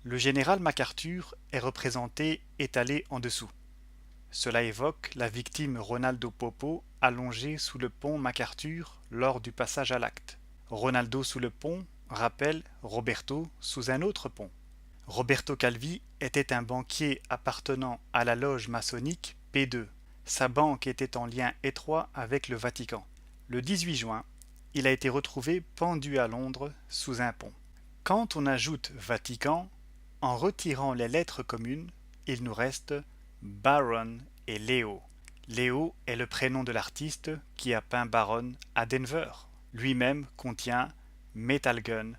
Le général MacArthur est représenté étalé en dessous. Cela évoque la victime Ronaldo Popo allongé sous le pont MacArthur lors du passage à l'acte. Ronaldo sous le pont rappelle Roberto sous un autre pont. Roberto Calvi était un banquier appartenant à la loge maçonnique P2. Sa banque était en lien étroit avec le Vatican. Le 18 juin, il a été retrouvé pendu à Londres sous un pont. Quand on ajoute Vatican, en retirant les lettres communes, il nous reste Baron et Léo. Léo est le prénom de l'artiste qui a peint Baron à Denver. Lui-même contient Metal Gun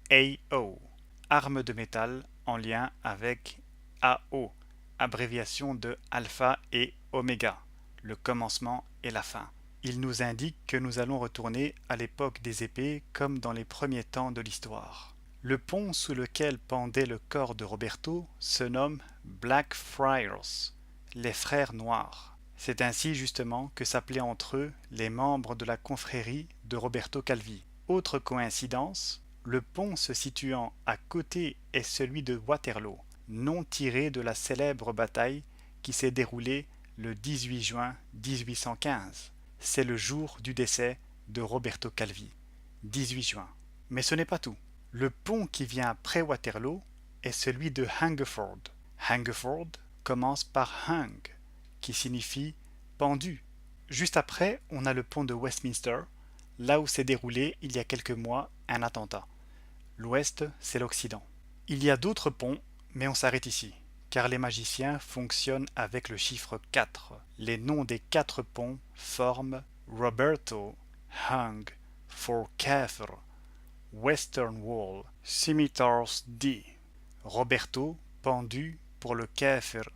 AO, arme de métal en lien avec AO, abréviation de Alpha et Oméga, le commencement et la fin. Il nous indique que nous allons retourner à l'époque des épées comme dans les premiers temps de l'histoire. Le pont sous lequel pendait le corps de Roberto se nomme Blackfriars, les frères noirs. C'est ainsi justement que s'appelaient entre eux les membres de la confrérie de Roberto Calvi. Autre coïncidence, le pont se situant à côté est celui de Waterloo, nom tiré de la célèbre bataille qui s'est déroulée le 18 juin 1815. C'est le jour du décès de Roberto Calvi, 18 juin. Mais ce n'est pas tout. Le pont qui vient après Waterloo est celui de Hungerford. Hungerford commence par hung, qui signifie pendu. Juste après, on a le pont de Westminster, là où s'est déroulé il y a quelques mois un attentat. L'ouest, c'est l'Occident. Il y a d'autres ponts, mais on s'arrête ici, car les magiciens fonctionnent avec le chiffre 4. Les noms des 4 ponts forment Roberto, Hung, for Kafir, Western Wall, Scimitars D. Roberto, pendu pour le Kafir,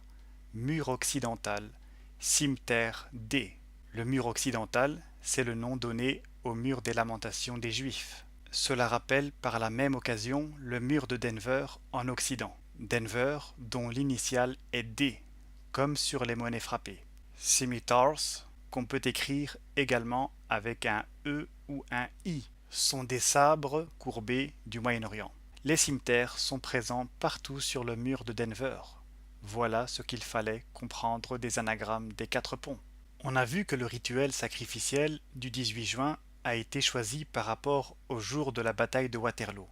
mur occidental, cimetière D. Le mur occidental, c'est le nom donné au mur des lamentations des Juifs. Cela rappelle par la même occasion le mur de Denver en Occident. Denver dont l'initiale est D, comme sur les monnaies frappées. Scimitars, qu'on peut écrire également avec un E ou un I, sont des sabres courbés du Moyen-Orient. Les cimetières sont présents partout sur le mur de Denver. Voilà ce qu'il fallait comprendre des anagrammes des 4 ponts. On a vu que le rituel sacrificiel du 18 juin a été choisi par rapport au jour de la bataille de Waterloo.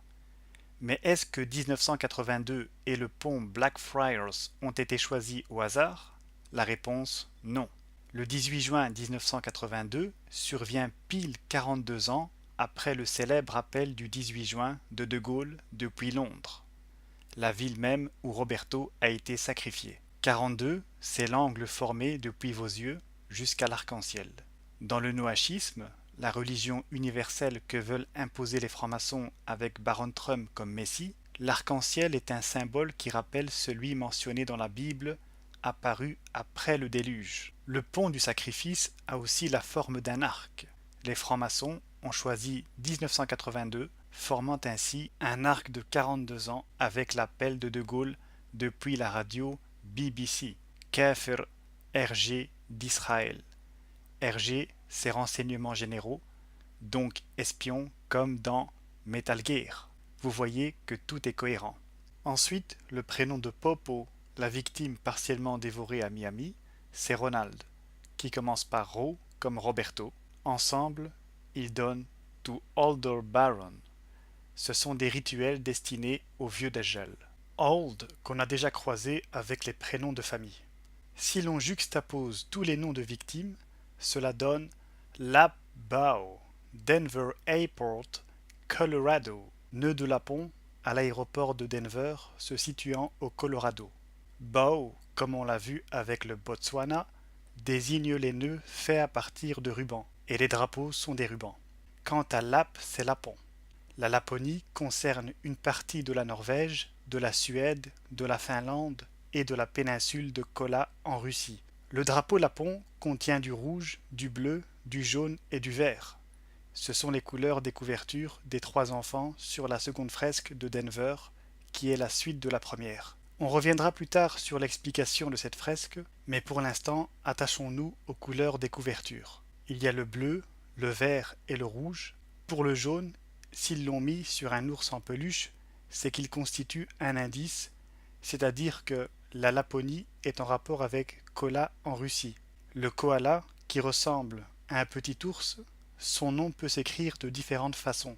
Mais est-ce que 1982 et le pont Blackfriars ont été choisis au hasard? La réponse, non. Le 18 juin 1982 survient pile 42 ans après le célèbre appel du 18 juin de Gaulle depuis Londres, la ville même où Roberto a été sacrifié. 42, c'est l'angle formé depuis vos yeux jusqu'à l'arc-en-ciel. Dans le noachisme, la religion universelle que veulent imposer les francs-maçons avec Baron Trump comme messie, l'arc-en-ciel est un symbole qui rappelle celui mentionné dans la Bible, apparu après le déluge. Le pont du sacrifice a aussi la forme d'un arc. Les francs-maçons ont choisi 1982, formant ainsi un arc de 42 ans avec l'appel de Gaulle depuis la radio BBC, Kafir RG d'Israël. RG, c'est renseignements généraux, donc espion comme dans Metal Gear. Vous voyez que tout est cohérent. Ensuite, le prénom de Popo, la victime partiellement dévorée à Miami, c'est Ronald, qui commence par Ro comme Roberto. Ensemble, ils donnent To Older Baron. Ce sont des rituels destinés aux vieux d'Agel. Old qu'on a déjà croisé avec les prénoms de famille. Si l'on juxtapose tous les noms de victimes, cela donne Lap Bao, Denver Airport, Colorado, nœud de Lapon à l'aéroport de Denver se situant au Colorado. Bao, comme on l'a vu avec le Botswana, désigne les nœuds faits à partir de rubans, et les drapeaux sont des rubans. Quant à Lap, c'est Lapon. La Laponie concerne une partie de la Norvège, de la Suède, de la Finlande et de la péninsule de Kola en Russie. Le drapeau lapon contient du rouge, du bleu, du jaune et du vert. Ce sont les couleurs des couvertures des 3 enfants sur la seconde fresque de Denver, qui est la suite de la première. On reviendra plus tard sur l'explication de cette fresque, mais pour l'instant, attachons-nous aux couleurs des couvertures. Il y a le bleu, le vert et le rouge. Pour le jaune, s'ils l'ont mis sur un ours en peluche, c'est qu'il constitue un indice, c'est-à-dire que la Laponie est en rapport avec Kola en Russie. Le koala, qui ressemble à un petit ours, son nom peut s'écrire de différentes façons,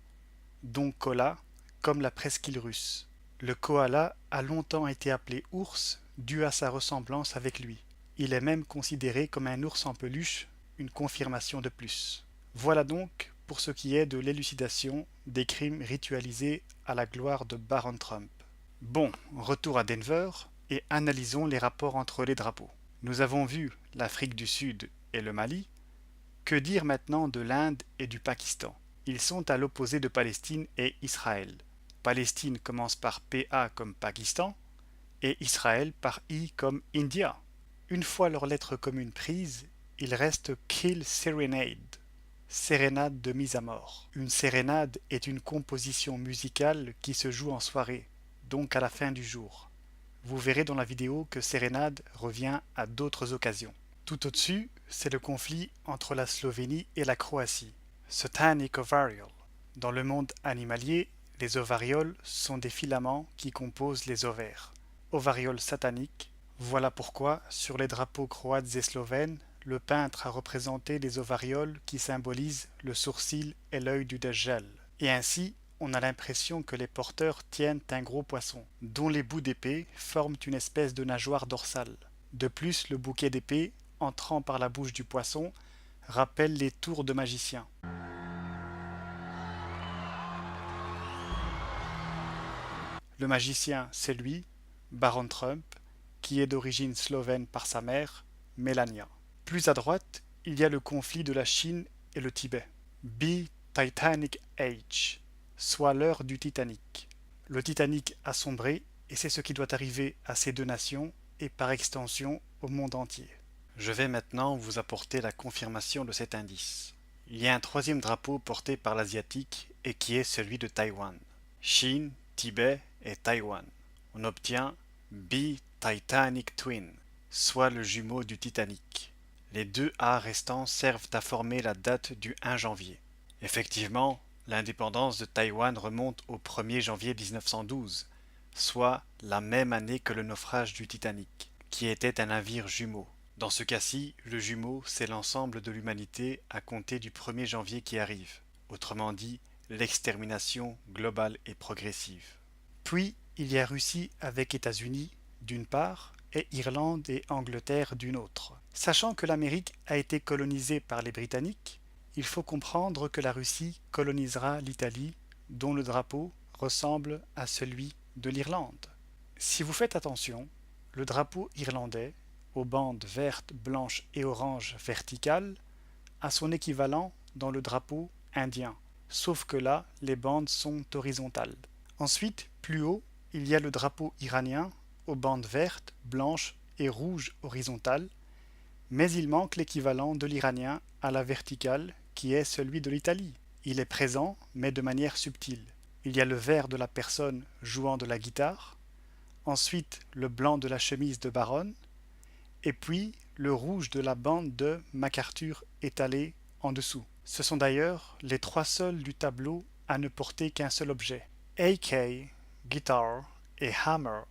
dont Kola, comme la presqu'île russe. Le koala a longtemps été appelé ours dû à sa ressemblance avec lui. Il est même considéré comme un ours en peluche, une confirmation de plus. Voilà donc pour ce qui est de l'élucidation des crimes ritualisés à la gloire de Baron Trump. Bon, retour à Denver et analysons les rapports entre les drapeaux. Nous avons vu l'Afrique du Sud et le Mali. Que dire maintenant de l'Inde et du Pakistan? Ils sont à l'opposé de Palestine et Israël. Palestine commence par PA comme Pakistan et Israël par I comme India. Une fois leurs lettres communes prises, il reste Kill Serenade, sérénade de mise à mort. Une sérénade est une composition musicale qui se joue en soirée, donc à la fin du jour. Vous verrez dans la vidéo que sérénade revient à d'autres occasions. Tout au-dessus, c'est le conflit entre la Slovénie et la Croatie. Satanic Ovariole. Dans le monde animalier, les ovarioles sont des filaments qui composent les ovaires. Ovariole satanique. Voilà pourquoi, sur les drapeaux croates et slovènes, le peintre a représenté les ovarioles qui symbolisent le sourcil et l'œil du Dajjal. Et ainsi, on a l'impression que les porteurs tiennent un gros poisson, dont les bouts d'épée forment une espèce de nageoire dorsale. De plus, le bouquet d'épée, entrant par la bouche du poisson, rappelle les tours de magicien. Le magicien, c'est lui, Baron Trump, qui est d'origine slovène par sa mère, Melania. Plus à droite, il y a le conflit de la Chine et le Tibet. B. Titanic Age, soit l'heure du Titanic. Le Titanic a sombré et c'est ce qui doit arriver à ces deux nations et par extension au monde entier. Je vais maintenant vous apporter la confirmation de cet indice. Il y a un troisième drapeau porté par l'Asiatique et qui est celui de Taïwan. Chine, Tibet et Taïwan. On obtient B. Titanic Twin, soit le jumeau du Titanic. Les deux A restants servent à former la date du 1 janvier. Effectivement, l'indépendance de Taïwan remonte au 1er janvier 1912, soit la même année que le naufrage du Titanic, qui était un navire jumeau. Dans ce cas-ci, le jumeau, c'est l'ensemble de l'humanité à compter du 1er janvier qui arrive, autrement dit, l'extermination globale et progressive. Puis, il y a Russie avec États-Unis, d'une part, et Irlande et Angleterre d'une autre. Sachant que l'Amérique a été colonisée par les Britanniques, il faut comprendre que la Russie colonisera l'Italie, dont le drapeau ressemble à celui de l'Irlande. Si vous faites attention, le drapeau irlandais, aux bandes vertes, blanches et oranges verticales, a son équivalent dans le drapeau indien, sauf que là, les bandes sont horizontales. Ensuite, plus haut, il y a le drapeau iranien, aux bandes vertes, blanches et rouges horizontales, mais il manque l'équivalent de l'iranien à la verticale, qui est celui de l'Italie. Il est présent, mais de manière subtile. Il y a le vert de la personne jouant de la guitare, ensuite le blanc de la chemise de Baron, et puis le rouge de la bande de MacArthur étalé en dessous. Ce sont d'ailleurs les trois seuls du tableau à ne porter qu'un seul objet. AK, guitar et hammer,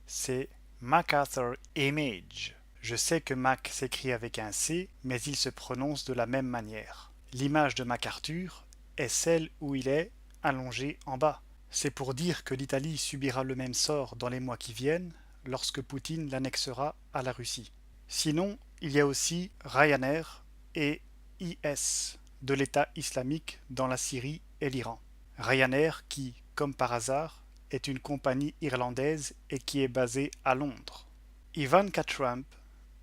c'est MacArthur Image. Je sais que Mac s'écrit avec un C, mais il se prononce de la même manière. L'image de MacArthur est celle où il est allongé en bas. C'est pour dire que l'Italie subira le même sort dans les mois qui viennent, lorsque Poutine l'annexera à la Russie. Sinon, il y a aussi Ryanair et IS de l'État islamique dans la Syrie et l'Iran. Ryanair qui, comme par hasard, est une compagnie irlandaise et qui est basée à Londres. Ivanka Trump,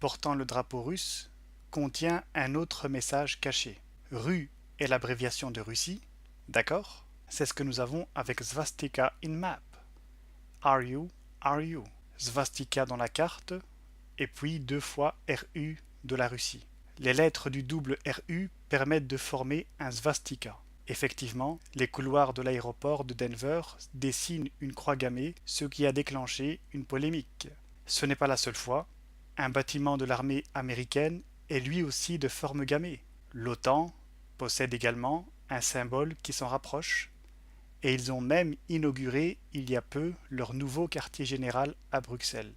portant le drapeau russe, contient un autre message caché. RU est l'abréviation de Russie, d'accord? C'est ce que nous avons avec Svastika in map. Are you? Svastika dans la carte, et puis 2 fois RU de la Russie. Les lettres du double RU permettent de former un svastika. Effectivement, les couloirs de l'aéroport de Denver dessinent une croix gammée, ce qui a déclenché une polémique. Ce n'est pas la seule fois. Un bâtiment de l'armée américaine est lui aussi de forme gammée. L'OTAN possède également un symbole qui s'en rapproche, et ils ont même inauguré il y a peu leur nouveau quartier général à Bruxelles,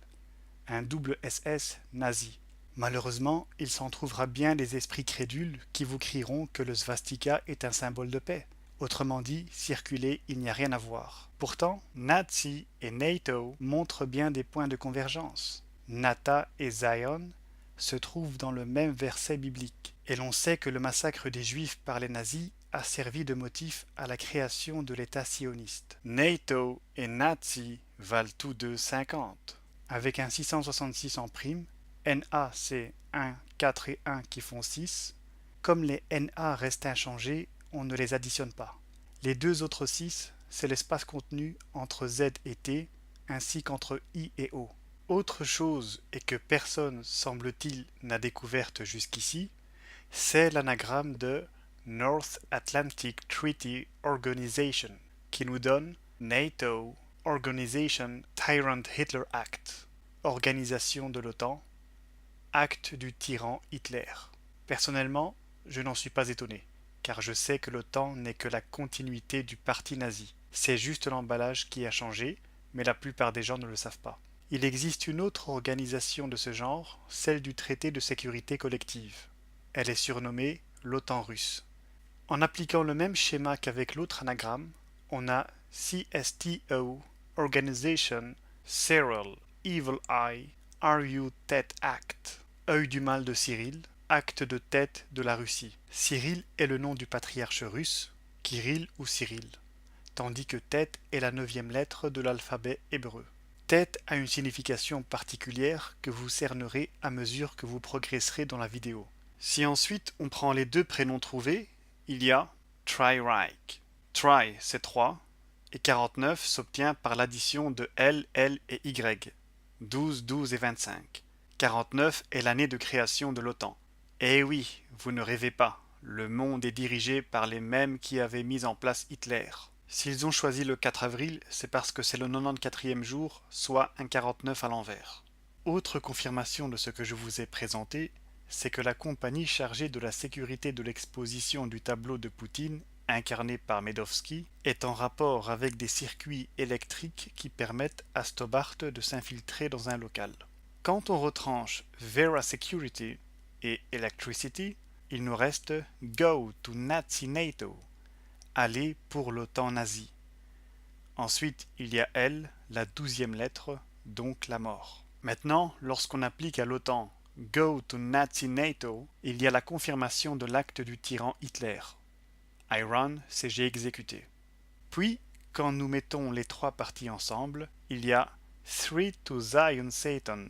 un double SS nazi. Malheureusement, il s'en trouvera bien des esprits crédules qui vous crieront que le svastika est un symbole de paix. Autrement dit, circuler, il n'y a rien à voir. Pourtant, Nazi et NATO montrent bien des points de convergence. Nata et Zion se trouvent dans le même verset biblique, et l'on sait que le massacre des Juifs par les nazis a servi de motif à la création de l'État sioniste. NATO et Nazi valent tous deux 50. Avec un 666 en prime, NA c'est 1, 4 et 1 qui font 6. Comme les NA restent inchangés, on ne les additionne pas. Les deux autres 6, c'est l'espace contenu entre Z et T, ainsi qu'entre I et O. Autre chose, et que personne, semble-t-il, n'a découverte jusqu'ici, c'est l'anagramme de North Atlantic Treaty Organization, qui nous donne NATO Organization Tyrant Hitler Act, organisation de l'OTAN, acte du tyran Hitler. Personnellement, je n'en suis pas étonné, car je sais que l'OTAN n'est que la continuité du parti nazi. C'est juste l'emballage qui a changé, mais la plupart des gens ne le savent pas. Il existe une autre organisation de ce genre, celle du traité de sécurité collective. Elle est surnommée l'OTAN russe. En appliquant le même schéma qu'avec l'autre anagramme, on a CSTO, Organization, Cyril, Evil Eye, RU Tet Act, œil du mal de Cyril, acte de tête de la Russie. Cyril est le nom du patriarche russe, Kirill ou Cyril, tandis que Tet est la 9e lettre de l'alphabet hébreu. Tet a une signification particulière que vous cernerez à mesure que vous progresserez dans la vidéo. Si ensuite on prend les deux prénoms trouvés, il y a Tri-Reich. Tri c'est 3, et 49 s'obtient par l'addition de L, L et Y, 12, 12 et 25. 49 est l'année de création de l'OTAN. Eh oui, vous ne rêvez pas, le monde est dirigé par les mêmes qui avaient mis en place Hitler. S'ils ont choisi le 4 avril, c'est parce que c'est le 94e jour, soit un 49 à l'envers. Autre confirmation de ce que je vous ai présenté, c'est que la compagnie chargée de la sécurité de l'exposition du tableau de Poutine, incarné par Medovski, est en rapport avec des circuits électriques qui permettent à Stobart de s'infiltrer dans un local. Quand on retranche Vera Security et Electricity, il nous reste Go to Nazi NATO, aller pour l'OTAN nazi. Ensuite, il y a L, la 12e lettre, donc la mort. Maintenant, lorsqu'on applique à l'OTAN Go to Nazi NATO, il y a la confirmation de l'acte du tyran Hitler. Iran, c'est j'ai exécuté. Puis, quand nous mettons les trois parties ensemble, il y a 3 to Zion Satan,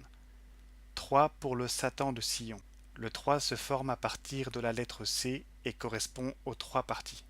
3 pour le Satan de Sion. Le 3 se forme à partir de la lettre C et correspond aux trois parties.